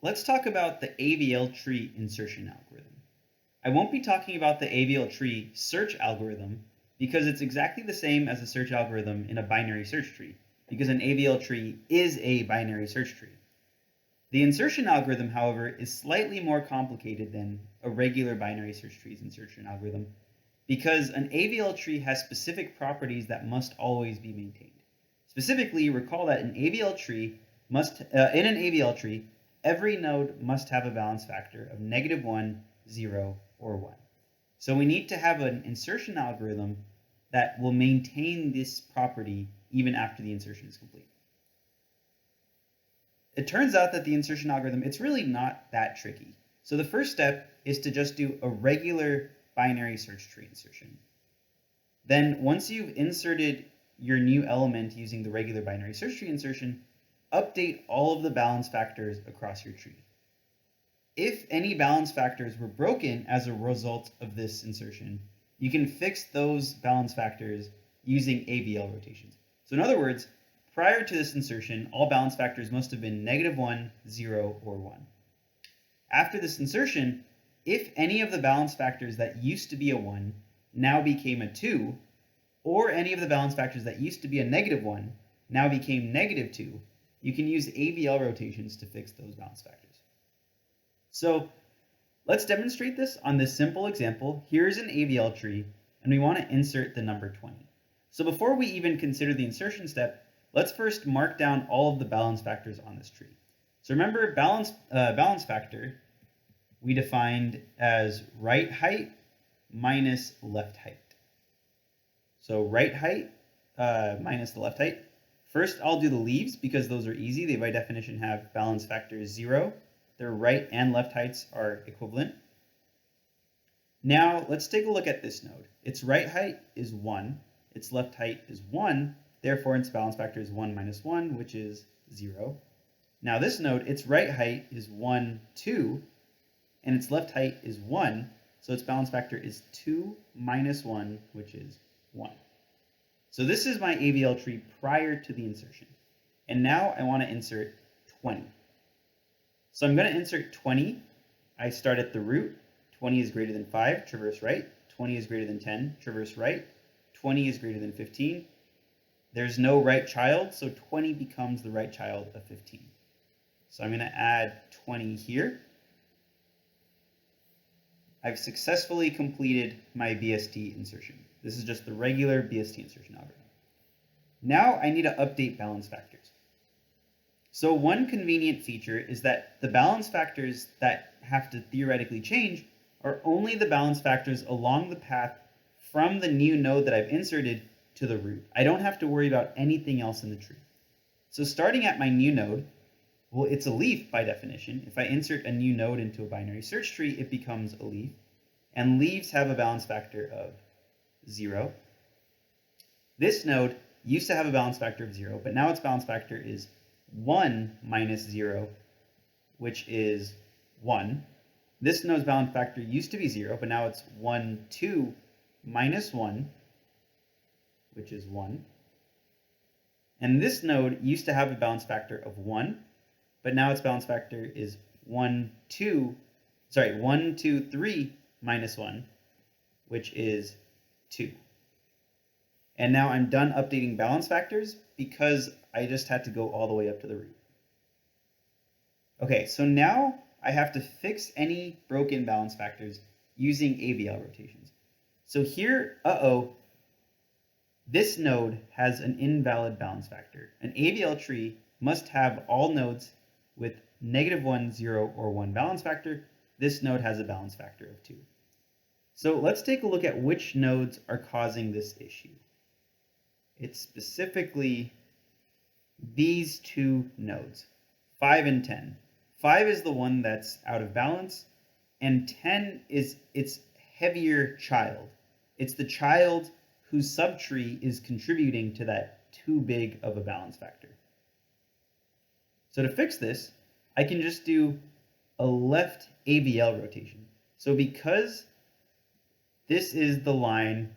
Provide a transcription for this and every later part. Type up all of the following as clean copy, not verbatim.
Let's talk about the AVL tree insertion algorithm. I won't be talking about the AVL tree search algorithm because it's exactly the same as a search algorithm in a binary search tree, because an AVL tree is a binary search tree. The insertion algorithm, however, is slightly more complicated than a regular binary search tree's insertion algorithm because an AVL tree has specific properties that must always be maintained. Specifically, recall that in an AVL tree, every node must have a balance factor of -1, 0, or 1. So we need to have an insertion algorithm that will maintain this property even after the insertion is complete. It turns out that the insertion algorithm, it's really not that tricky. So the first step is to just do a regular binary search tree insertion. Then once you've inserted your new element using the regular binary search tree insertion, update all of the balance factors across your tree. If any balance factors were broken as a result of this insertion, you can fix those balance factors using Avl rotations. So in other words, prior to this insertion, all balance factors must have been -1, 0, or 1. After this insertion, if any of the balance factors that used to be a 1 now became a 2, or any of the balance factors that used to be a -1 now became -2, you can use Avl rotations to fix those balance factors. So let's demonstrate this on this simple example. Here's an AVL tree, and we want to insert the number 20. So before we even consider the insertion step, let's first mark down all of the balance factors on this tree. So remember, balance factor we defined as right height minus left height. So right height minus the left height. First, I'll do the leaves because those are easy. They by definition have balance factor 0. Their right and left heights are equivalent. Now let's take a look at this node. Its right height is 1. Its left height is 1. Therefore, its balance factor is 1 minus 1, which is 0. Now this node, its right height is 1, 2, and its left height is 1. So its balance factor is 2 minus 1, which is 1. So this is my AVL tree prior to the insertion. And now I want to insert 20. So I'm going to insert 20. I start at the root. 20 is greater than 5, traverse right. 20 is greater than 10, traverse right. 20 is greater than 15. There's no right child, so 20 becomes the right child of 15. So I'm going to add 20 here. I've successfully completed my BST insertion. This is just the regular BST insertion algorithm. Now I need to update balance factors. So one convenient feature is that the balance factors that have to theoretically change are only the balance factors along the path from the new node that I've inserted to the root. I don't have to worry about anything else in the tree. So starting at my new node, well, it's a leaf by definition. If I insert a new node into a binary search tree, it becomes a leaf. And leaves have a balance factor of 0. This node used to have a balance factor of 0, but now its balance factor is 1 minus 0, which is 1. This node's balance factor used to be 0, but now it's 1, 2 minus 1, which is 1. And this node used to have a balance factor of 1, but now its balance factor is 1, 2, 3 minus 1, which is 2. And now I'm done updating balance factors because I just had to go all the way up to the root. Okay, so now I have to fix any broken balance factors using Avl rotations. So here, this node has an invalid balance factor. An AVL tree must have all nodes with -1, 0, or 1 balance factor. This node has a balance factor of 2. So let's take a look at which nodes are causing this issue. It's specifically these two nodes, 5 and 10. 5 is the one that's out of balance, and 10 is its heavier child. It's the child whose subtree is contributing to that too big of a balance factor. So to fix this, I can just do a left AVL rotation. So because this is the line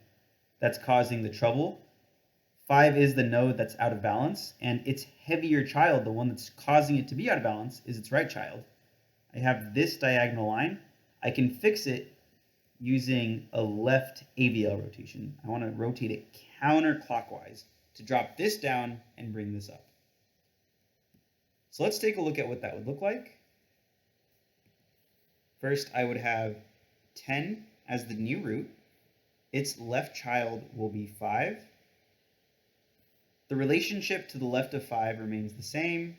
that's causing the trouble, 5 is the node that's out of balance, and its heavier child, the one that's causing it to be out of balance, is its right child. I have this diagonal line. I can fix it using a left AVL rotation. I want to rotate it counterclockwise to drop this down and bring this up. So let's take a look at what that would look like. First, I would have 10 as the new root. Its left child will be 5. The relationship to the left of 5 remains the same.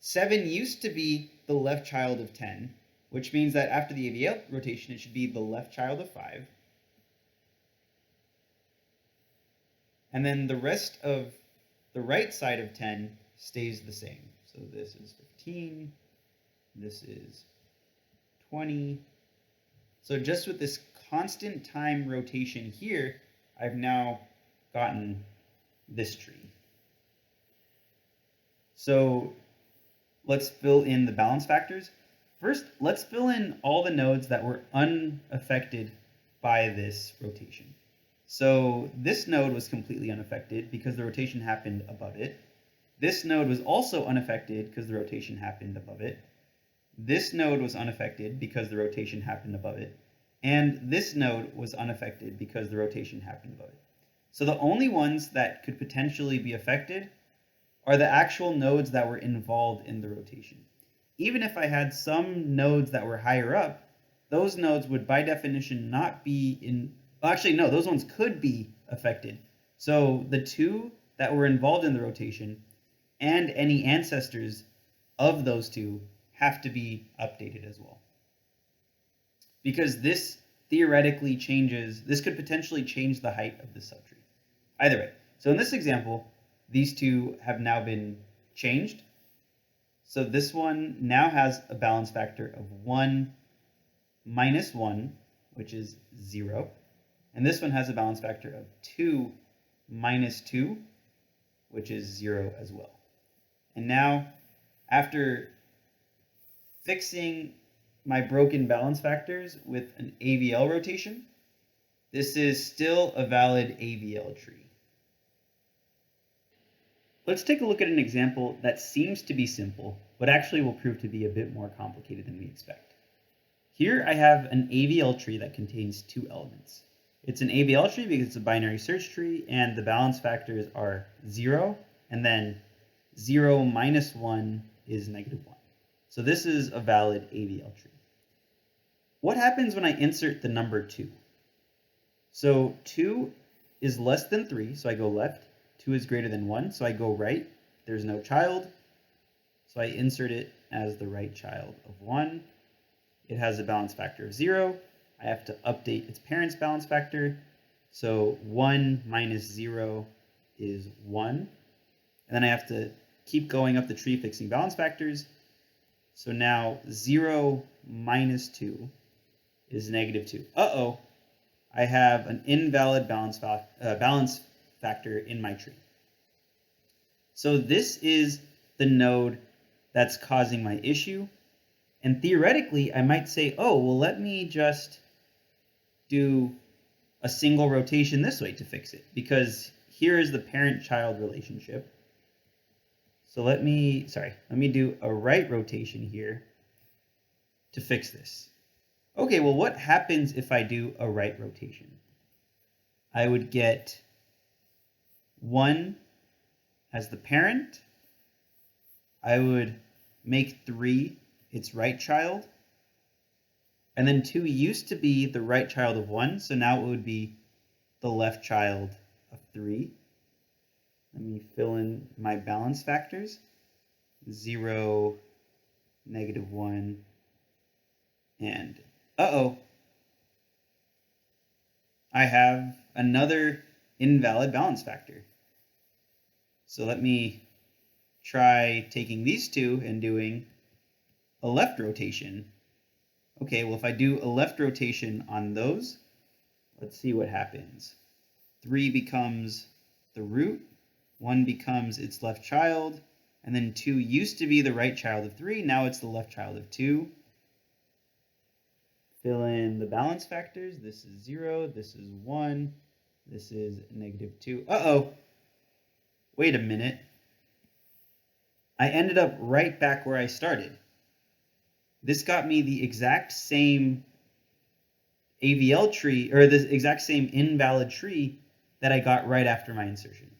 7 used to be the left child of 10, which means that after the AVL rotation, it should be the left child of 5. And then the rest of the right side of 10 stays the same. So this is 15, this is 20. So just with this constant time rotation here, I've now gotten this tree. So let's fill in the balance factors. First, let's fill in all the nodes that were unaffected by this rotation. So this node was completely unaffected because the rotation happened above it. This node was also unaffected because the rotation happened above it. This node was unaffected because the rotation happened above it. And this node was unaffected because the rotation happened above it. So the only ones that could potentially be affected are the actual nodes that were involved in the rotation. Even if I had some nodes that were higher up, those nodes would by definition not be in, actually no, those ones could be affected. So the two that were involved in the rotation and any ancestors of those two have to be updated as well. Because this theoretically changes, this could potentially change the height of the subtree. Either way, so in this example, these two have now been changed. So this one now has a balance factor of 1 minus 1, which is 0. And this one has a balance factor of 2 minus 2, which is 0 as well. And now, after fixing my broken balance factors with an AVL rotation, this is still a valid AVL tree. Let's take a look at an example that seems to be simple, but actually will prove to be a bit more complicated than we expect. Here I have an AVL tree that contains 2 elements. It's an AVL tree because it's a binary search tree, and the balance factors are 0, and then 0 minus 1 is negative 1. So this is a valid AVL tree. What happens when I insert the number 2? So 2 is less than 3, so I go left. 2 is greater than 1, so I go right. There's no child, so I insert it as the right child of 1. It has a balance factor of 0. I have to update its parent's balance factor. So 1 minus 0 is 1. And then I have to keep going up the tree fixing balance factors. So now 0 minus 2 is negative 2. Uh-oh, I have an invalid balance factor in my tree. So this is the node that's causing my issue. And theoretically, I might say, oh, well, let me just do a single rotation this way to fix it, because here is the parent-child relationship. So let me do a right rotation here to fix this. Okay, well, what happens if I do a right rotation? I would get 1 as the parent. I would make 3 its right child. And then 2 used to be the right child of 1, so now it would be the left child of 3. Let me fill in my balance factors. 0, negative 1, and uh-oh, I have another invalid balance factor. So let me try taking these two and doing a left rotation. Okay, well, if I do a left rotation on those, let's see what happens. 3 becomes the root, 1 becomes its left child, and then 2 used to be the right child of 3, now it's the left child of 2. Fill in the balance factors. This is 0, this is 1, this is negative 2. Uh-oh, wait a minute. I ended up right back where I started. This got me the exact same AVL tree, or the exact same invalid tree that I got right after my insertion.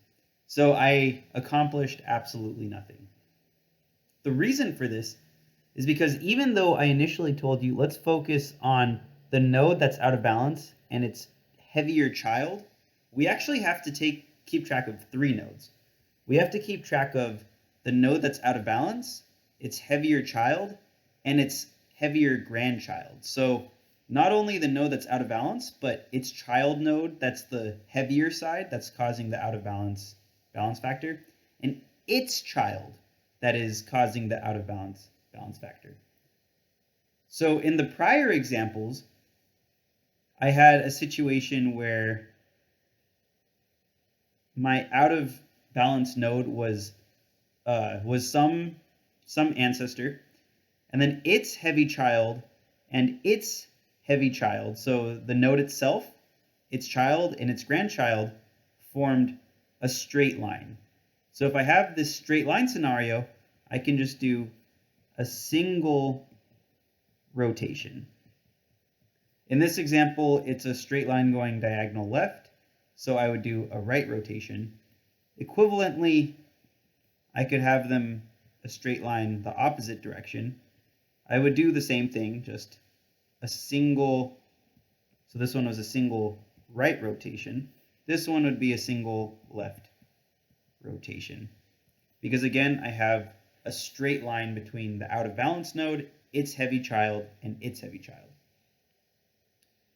So I accomplished absolutely nothing. The reason for this is because even though I initially told you, let's focus on the node that's out of balance and its heavier child, we actually have to keep track of 3 nodes. We have to keep track of the node that's out of balance, its heavier child, and its heavier grandchild. So not only the node that's out of balance, but its child node that's the heavier side that's causing the out of balance factor, and its child that is causing the out of balance factor. So in the prior examples, I had a situation where my out of balance node was some ancestor, and then its heavy child and its heavy child. So the node itself, its child, and its grandchild formed a straight line. So if I have this straight line scenario, I can just do a single rotation. In this example, it's a straight line going diagonal left, so I would do a right rotation. Equivalently, I could have them a straight line the opposite direction. I would do the same thing, just a single, so this one was a single right rotation. This one would be a single left rotation. Because again, I have a straight line between the out of balance node, its heavy child, and its heavy child.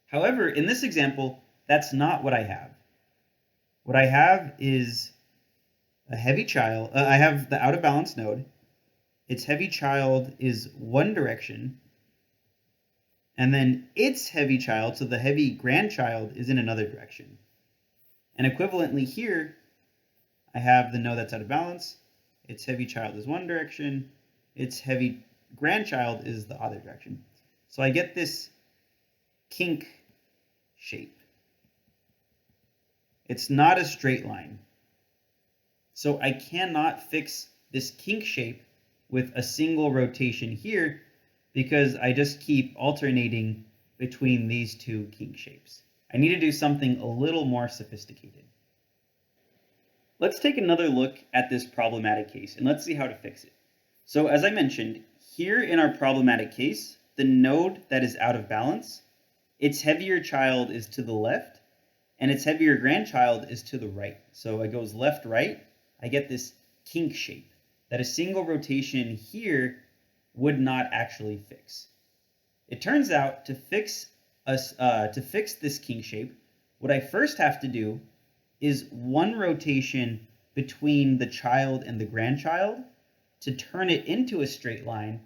However, in this example, that's not what I have. What I have is a heavy child. I have the out of balance node. Its heavy child is one direction. And then its heavy child, so the heavy grandchild, is in another direction. And equivalently here, I have the node that's out of balance. Its heavy child is one direction. Its heavy grandchild is the other direction. So I get this kink shape. It's not a straight line. So I cannot fix this kink shape with a single rotation here because I just keep alternating between these 2 kink shapes. I need to do something a little more sophisticated. Let's take another look at this problematic case and let's see how to fix it. So as I mentioned, here in our problematic case, the node that is out of balance, its heavier child is to the left and its heavier grandchild is to the right. So it goes left, right. I get this kink shape that a single rotation here would not actually fix. It turns out to fix this kink shape, what I first have to do is one rotation between the child and the grandchild to turn it into a straight line,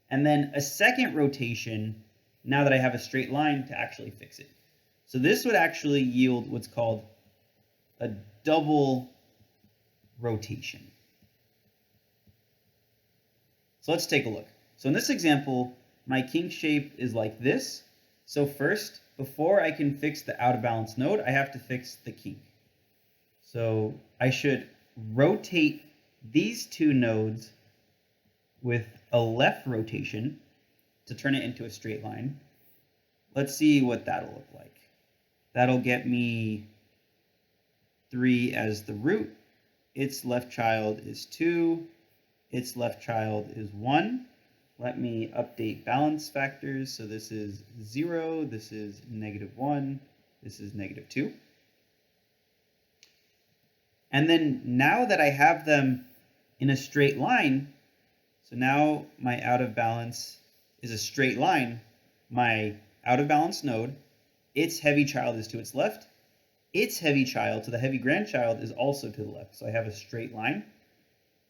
and then a second rotation now that I have a straight line to actually fix it. So this would actually yield what's called a double rotation. So let's take a look. So in this example, my kink shape is like this. So first, before I can fix the out of balance node, I have to fix the kink. So I should rotate these 2 nodes with a left rotation to turn it into a straight line. Let's see what that'll look like. That'll get me 3 as the root. Its left child is 2. Its left child is 1. Let me update balance factors. So this is 0, this is -1, this is -2. And then now that I have them in a straight line, so now my out of balance is a straight line. My out of balance node, its heavy child is to its left. Its heavy child, so the heavy grandchild, is also to the left. So I have a straight line.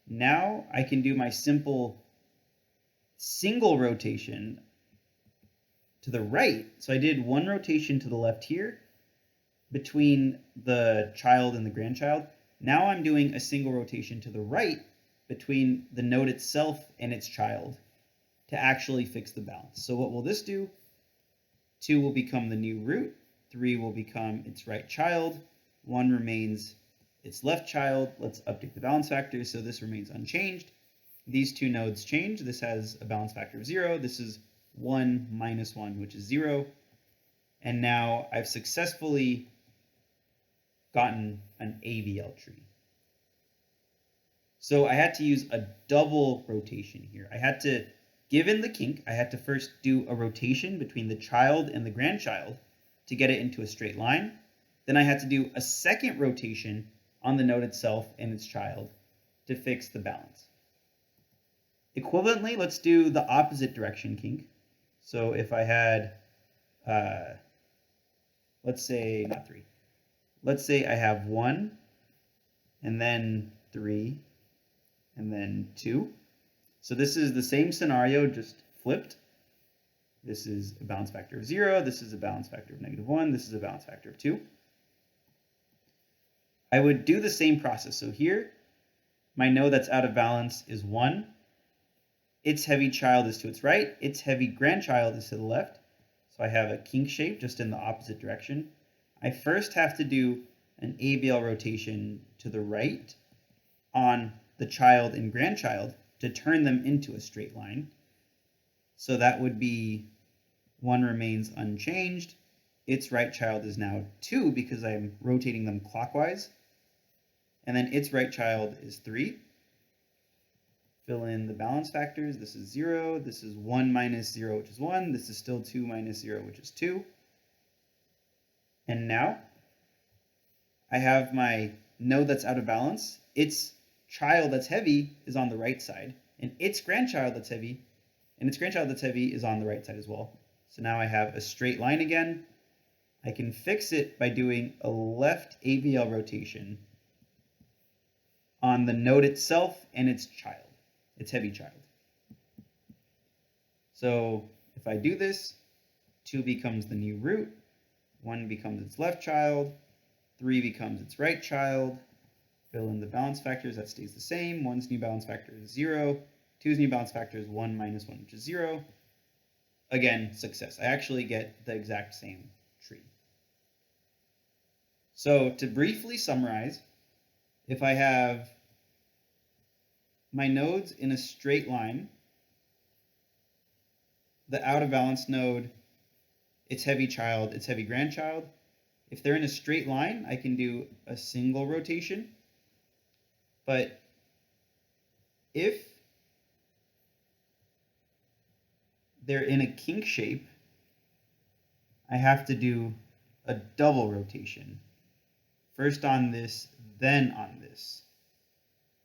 Now I can do my simple single rotation to the right. So I did one rotation to the left here between the child and the grandchild. Now I'm doing a single rotation to the right between the node itself and its child to actually fix the balance. So what will this do? 2 will become the new root. 3 will become its right child. 1 remains its left child. Let's update the balance factors so this remains unchanged. these two nodes change. This has a balance factor of 0. This is 1 minus 1, which is 0. And now I've successfully gotten an AVL tree. So I had to use a double rotation here. I had to, given the kink, I had to first do a rotation between the child and the grandchild to get it into a straight line. Then I had to do a second rotation on the node itself and its child to fix the balance. Equivalently, let's do the opposite direction kink. So if I had, let's say, not 3. Let's say I have 1, and then 3, and then 2. So this is the same scenario, just flipped. This is a balance factor of 0. This is a balance factor of -1. This is a balance factor of 2. I would do the same process. So here, my node that's out of balance is 1. Its heavy child is to its right. Its heavy grandchild is to the left. So I have a kink shape just in the opposite direction. I first have to do an AVL rotation to the right on the child and grandchild to turn them into a straight line. So that would be 1 remains unchanged. Its right child is now 2 because I'm rotating them clockwise. And then its right child is 3. Fill in the balance factors. This is 0. This is 1 minus 0, which is 1. This is still 2 minus 0, which is 2. And now I have my node that's out of balance. Its child that's heavy is on the right side, and its grandchild that's heavy, is on the right side as well. So now I have a straight line again. I can fix it by doing a left AVL rotation on the node itself and its child, its heavy child. So if I do this, 2 becomes the new root, 1 becomes its left child, 3 becomes its right child. Fill in the balance factors, that stays the same. 1's new balance factor is 0. 2's new balance factor is 1 minus 1, which is 0. Again, success. I actually get the exact same tree. So to briefly summarize, if I have my nodes in a straight line, the out of balance node, its heavy child, its heavy grandchild, if they're in a straight line, I can do a single rotation. But if they're in a kink shape, I have to do a double rotation. First on this, then on this.